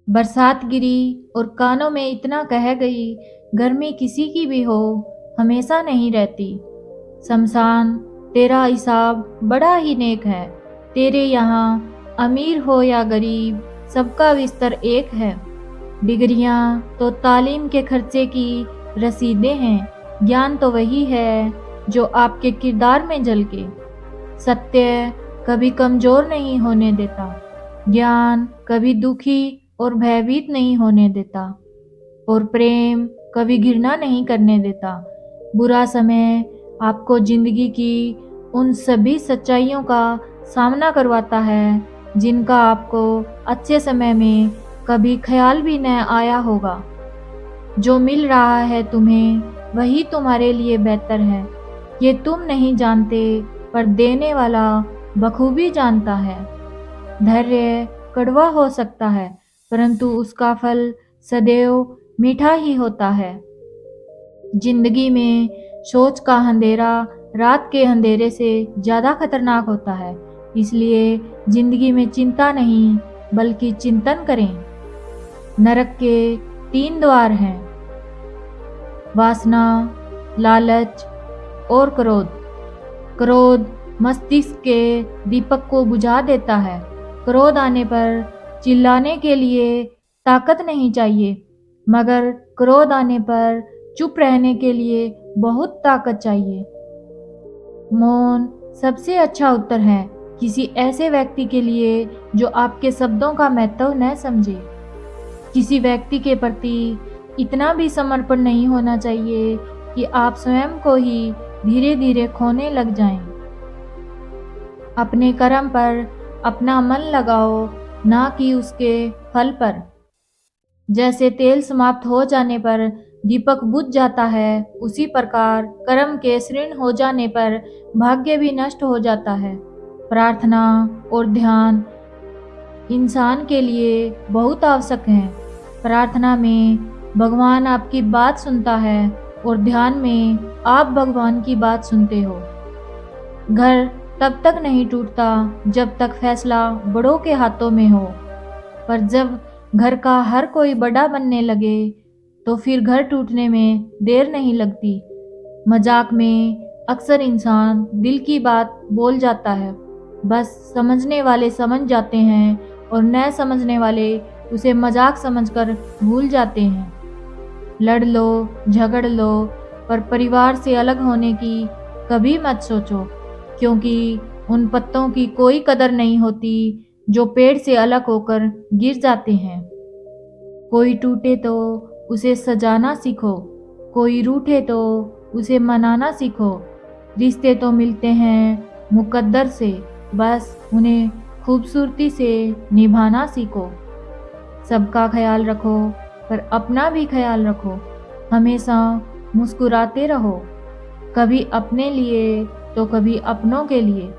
बरसात गिरी और कानों में इतना कह गई, गर्मी किसी की भी हो, हमेशा नहीं रहती। शमशान, तेरा हिसाब बड़ा ही नेक है। तेरे यहाँ अमीर हो या गरीब, सबका बिस्तर एक है। डिग्रियाँ तो तालीम के खर्चे की रसीदें हैं, ज्ञान तो वही है जो आपके किरदार में झलके। सत्य कभी कमजोर नहीं होने देता, ज्ञान कभी दुखी और भयभीत नहीं होने देता, और प्रेम कभी घृणा नहीं करने देता। बुरा समय आपको जिंदगी की उन सभी सच्चाइयों का सामना करवाता है जिनका आपको अच्छे समय में कभी ख्याल भी न आया होगा। जो मिल रहा है तुम्हें वही तुम्हारे लिए बेहतर है, ये तुम नहीं जानते, पर देने वाला बखूबी जानता है। धैर्य कड़वा हो सकता है, परंतु उसका फल सदैव मीठा ही होता है। जिंदगी में सोच का अंधेरा रात के अंधेरे से ज़्यादा खतरनाक होता है, इसलिए जिंदगी में चिंता नहीं बल्कि चिंतन करें। नरक के 3 द्वार हैं: वासना, लालच और क्रोध। क्रोध मस्तिष्क के दीपक को बुझा देता है। क्रोध आने पर चिल्लाने के लिए ताकत नहीं चाहिए, मगर क्रोध आने पर चुप रहने के लिए बहुत ताकत चाहिए। मौन सबसे अच्छा उत्तर है किसी ऐसे व्यक्ति के लिए जो आपके शब्दों का महत्व न समझे। किसी व्यक्ति के प्रति इतना भी समर्पण नहीं होना चाहिए कि आप स्वयं को ही धीरे धीरे खोने लग जाएं। अपने कर्म पर अपना मन लगाओ, ना कि उसके फल पर। जैसे तेल समाप्त हो जाने पर दीपक बुझ जाता है, उसी प्रकार कर्म के क्षीण हो जाने पर भाग्य भी नष्ट हो जाता है। प्रार्थना और ध्यान इंसान के लिए बहुत आवश्यक है। प्रार्थना में भगवान आपकी बात सुनता है और ध्यान में आप भगवान की बात सुनते हो। घर तब तक नहीं टूटता जब तक फैसला बड़ों के हाथों में हो, पर जब घर का हर कोई बड़ा बनने लगे तो फिर घर टूटने में देर नहीं लगती। मजाक में अक्सर इंसान दिल की बात बोल जाता है, बस समझने वाले समझ जाते हैं और न समझने वाले उसे मजाक समझकर भूल जाते हैं। लड़ लो, झगड़ लो, पर परिवार से अलग होने की कभी मत सोचो, क्योंकि उन पत्तों की कोई कदर नहीं होती जो पेड़ से अलग होकर गिर जाते हैं। कोई टूटे तो उसे सजाना सीखो, कोई रूठे तो उसे मनाना सीखो। रिश्ते तो मिलते हैं मुकद्दर से, बस उन्हें खूबसूरती से निभाना सीखो। सबका ख्याल रखो, पर अपना भी ख्याल रखो। हमेशा मुस्कुराते रहो, कभी अपने लिए तो कभी अपनों के लिए।